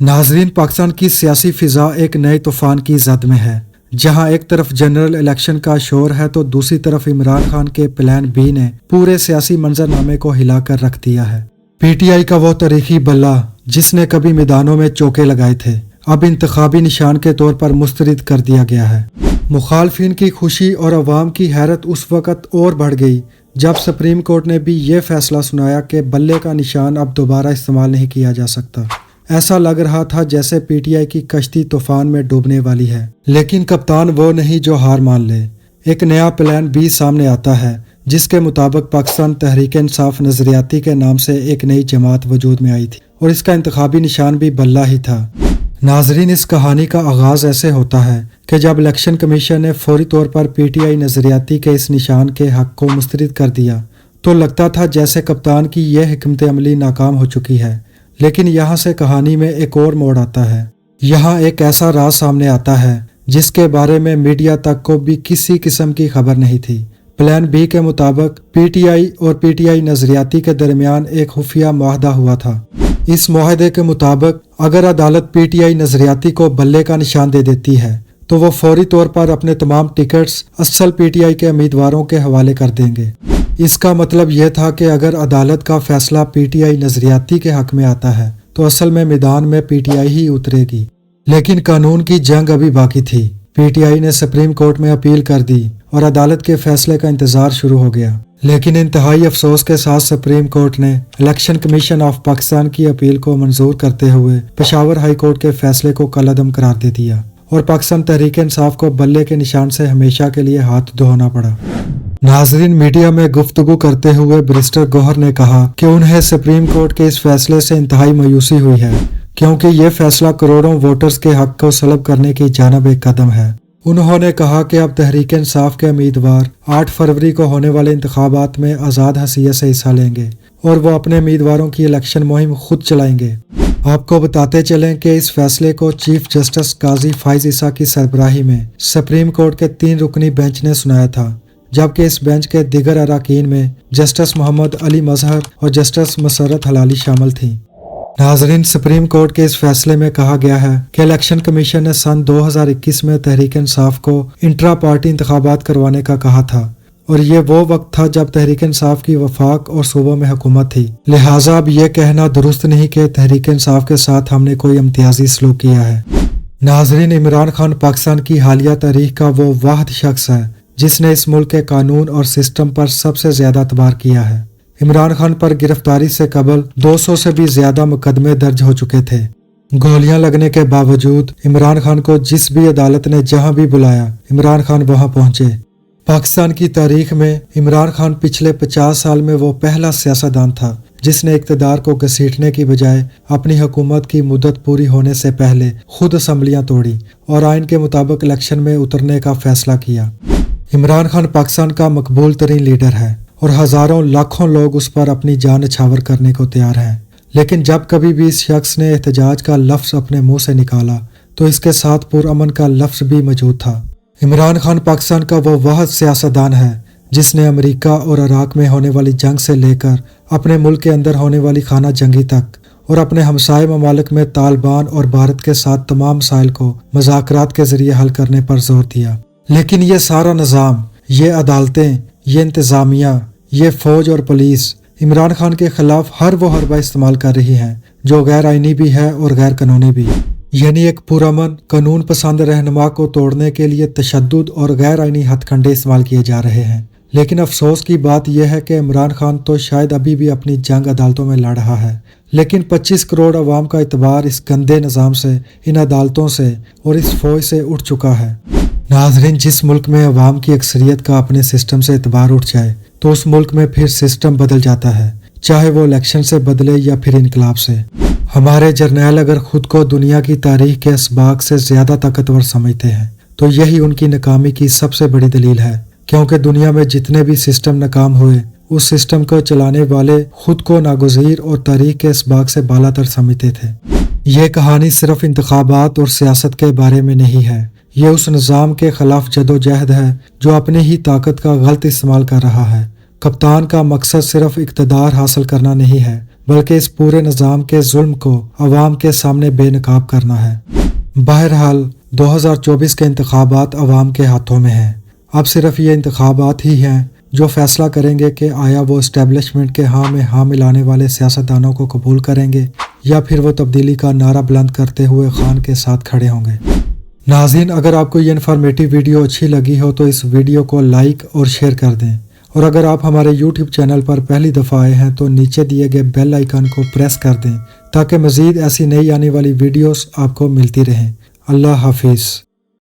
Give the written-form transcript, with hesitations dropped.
ناظرین، پاکستان کی سیاسی فضا ایک نئے طوفان کی زد میں ہے، جہاں ایک طرف جنرل الیکشن کا شور ہے تو دوسری طرف عمران خان کے پلان بی نے پورے سیاسی منظرنامے کو ہلا کر رکھ دیا ہے۔ پی ٹی آئی کا وہ تاریخی بلہ جس نے کبھی میدانوں میں چوکے لگائے تھے، اب انتخابی نشان کے طور پر مسترد کر دیا گیا ہے۔ مخالفین کی خوشی اور عوام کی حیرت اس وقت اور بڑھ گئی جب سپریم کورٹ نے بھی یہ فیصلہ سنایا کہ بلے کا نشان اب دوبارہ استعمال نہیں کیا جا سکتا۔ ایسا لگ رہا تھا جیسے پی ٹی آئی کی کشتی طوفان میں ڈوبنے والی ہے، لیکن کپتان وہ نہیں جو ہار مان لے۔ ایک نیا پلان بی سامنے آتا ہے جس کے مطابق پاکستان تحریک انصاف نظریاتی کے نام سے ایک نئی جماعت وجود میں آئی تھی اور اس کا انتخابی نشان بھی بلہ ہی تھا۔ ناظرین، اس کہانی کا آغاز ایسے ہوتا ہے کہ جب الیکشن کمیشن نے فوری طور پر پی ٹی آئی نظریاتی کے اس نشان کے حق کو مسترد کر دیا تو لگتا تھا جیسے کپتان کی یہ حکمت عملی ناکام ہو چکی ہے، لیکن یہاں سے کہانی میں ایک اور موڑ آتا ہے۔ یہاں ایک ایسا راز سامنے آتا ہے جس کے بارے میں میڈیا تک کو بھی کسی قسم کی خبر نہیں تھی۔ پلان بی کے مطابق پی ٹی آئی اور پی ٹی آئی نظریاتی کے درمیان ایک خفیہ معاہدہ ہوا تھا۔ اس معاہدے کے مطابق اگر عدالت پی ٹی آئی نظریاتی کو بلے کا نشان دے دیتی ہے تو وہ فوری طور پر اپنے تمام ٹکٹس اصل پی ٹی آئی کے امیدواروں کے حوالے کر دیں گے۔ اس کا مطلب یہ تھا کہ اگر عدالت کا فیصلہ پی ٹی آئی نظریاتی کے حق میں آتا ہے تو اصل میں میدان میں پی ٹی آئی ہی اترے گی۔ لیکن قانون کی جنگ ابھی باقی تھی۔ پی ٹی آئی نے سپریم کورٹ میں اپیل کر دی اور عدالت کے فیصلے کا انتظار شروع ہو گیا، لیکن انتہائی افسوس کے ساتھ سپریم کورٹ نے الیکشن کمیشن آف پاکستان کی اپیل کو منظور کرتے ہوئے پشاور ہائی کورٹ کے فیصلے کو کالعدم قرار دے دیا اور پاکستان تحریک انصاف کو بلے کے نشان سے ہمیشہ کے لیے ہاتھ دھونا پڑا۔ ناظرین، میڈیا میں گفتگو کرتے ہوئے بیرسٹر گوہر نے کہا کہ انہیں سپریم کورٹ کے اس فیصلے سے انتہائی مایوسی ہوئی ہے کیونکہ یہ فیصلہ کروڑوں ووٹرز کے حق کو سلب کرنے کی جانب ایک قدم ہے۔ انہوں نے کہا کہ اب تحریک انصاف کے امیدوار 8 فروری کو ہونے والے انتخابات میں آزاد حیثیت سے حصہ لیں گے اور وہ اپنے امیدواروں کی الیکشن مہم خود چلائیں گے۔ آپ کو بتاتے چلیں کہ اس فیصلے کو چیف جسٹس قاضی فائز عیسیٰ کی سربراہی میں سپریم کورٹ کے 3 رکنی بینچ نے سنایا تھا، جبکہ اس بینچ کے دیگر اراکین میں جسٹس محمد علی مظہر اور جسٹس مسرت حلالی شامل تھیں۔ ناظرین، سپریم کورٹ کے اس فیصلے میں کہا گیا ہے کہ الیکشن کمیشن نے سن 2021 میں تحریک انصاف کو انٹرا پارٹی انتخابات کروانے کا کہا تھا اور یہ وہ وقت تھا جب تحریک انصاف کی وفاق اور صوبوں میں حکومت تھی، لہٰذا اب یہ کہنا درست نہیں کہ تحریک انصاف کے ساتھ ہم نے کوئی امتیازی سلوک کیا ہے۔ ناظرین، عمران خان پاکستان کی حالیہ تاریخ کا وہ واحد شخص ہے جس نے اس ملک کے قانون اور سسٹم پر سب سے زیادہ اعتبار کیا ہے۔ عمران خان پر گرفتاری سے قبل 200 سے بھی زیادہ مقدمے درج ہو چکے تھے۔ گولیاں لگنے کے باوجود عمران خان کو جس بھی عدالت نے جہاں بھی بلایا، عمران خان وہاں پہنچے۔ پاکستان کی تاریخ میں عمران خان پچھلے 50 سال میں وہ پہلا سیاستدان تھا جس نے اقتدار کو گھسیٹنے کی بجائے اپنی حکومت کی مدت پوری ہونے سے پہلے خود اسمبلیاں توڑی اور آئین کے مطابق الیکشن میں اترنے کا فیصلہ کیا۔ عمران خان پاکستان کا مقبول ترین لیڈر ہے اور ہزاروں لاکھوں لوگ اس پر اپنی جان نچھاور کرنے کو تیار ہیں، لیکن جب کبھی بھی اس شخص نے احتجاج کا لفظ اپنے منہ سے نکالا تو اس کے ساتھ پرامن کا لفظ بھی موجود تھا۔ عمران خان پاکستان کا وہ واحد سیاستدان ہے جس نے امریکہ اور عراق میں ہونے والی جنگ سے لے کر اپنے ملک کے اندر ہونے والی خانہ جنگی تک اور اپنے ہمسائے ممالک میں طالبان اور بھارت کے ساتھ تمام مسائل کو مذاکرات کے ذریعے حل کرنے پر زور دیا۔ لیکن یہ سارا نظام، یہ عدالتیں، یہ انتظامیہ، یہ فوج اور پولیس عمران خان کے خلاف ہر وہ حربہ استعمال کر رہی ہیں جو غیر آئینی بھی ہے اور غیر قانونی بھی، یعنی ایک پرامن قانون پسند رہنما کو توڑنے کے لیے تشدد اور غیر آئینی ہتھ کنڈے استعمال کیے جا رہے ہیں۔ لیکن افسوس کی بات یہ ہے کہ عمران خان تو شاید ابھی بھی اپنی جنگ عدالتوں میں لڑ رہا ہے، لیکن 25 کروڑ عوام کا اعتبار اس گندے نظام سے، ان عدالتوں سے اور اس فوج سے اٹھ چکا ہے۔ ناظرین، جس ملک میں عوام کی اکثریت کا اپنے سسٹم سے اعتبار اٹھ جائے تو اس ملک میں پھر سسٹم بدل جاتا ہے، چاہے وہ الیکشن سے بدلے یا پھر انقلاب سے۔ ہمارے جرنیل اگر خود کو دنیا کی تاریخ کے اسباق سے زیادہ طاقتور سمجھتے ہیں تو یہی ان کی ناکامی کی سب سے بڑی دلیل ہے، کیونکہ دنیا میں جتنے بھی سسٹم ناکام ہوئے اس سسٹم کو چلانے والے خود کو ناگزیر اور تاریخ کے اسباق سے بالا تر سمجھتے تھے۔ یہ کہانی صرف انتخابات اور سیاست کے بارے میں نہیں ہے، یہ اس نظام کے خلاف جدوجہد ہے جو اپنی ہی طاقت کا غلط استعمال کر رہا ہے۔ کپتان کا مقصد صرف اقتدار حاصل کرنا نہیں ہے بلکہ اس پورے نظام کے ظلم کو عوام کے سامنے بے نقاب کرنا ہے۔ بہرحال 2024 کے انتخابات عوام کے ہاتھوں میں ہیں۔ اب صرف یہ انتخابات ہی ہیں جو فیصلہ کریں گے کہ آیا وہ اسٹیبلشمنٹ کے ہاں میں ہاں ملانے والے سیاستدانوں کو قبول کریں گے یا پھر وہ تبدیلی کا نعرہ بلند کرتے ہوئے خان کے ساتھ کھڑے ہوں گے۔ ناظرین، اگر آپ کو یہ انفارمیٹو ویڈیو اچھی لگی ہو تو اس ویڈیو کو لائک اور شیئر کر دیں، اور اگر آپ ہمارے یوٹیوب چینل پر پہلی دفعہ آئے ہیں تو نیچے دیے گئے بیل آئیکن کو پریس کر دیں تاکہ مزید ایسی نئی آنے والی ویڈیوز آپ کو ملتی رہیں۔ اللہ حافظ۔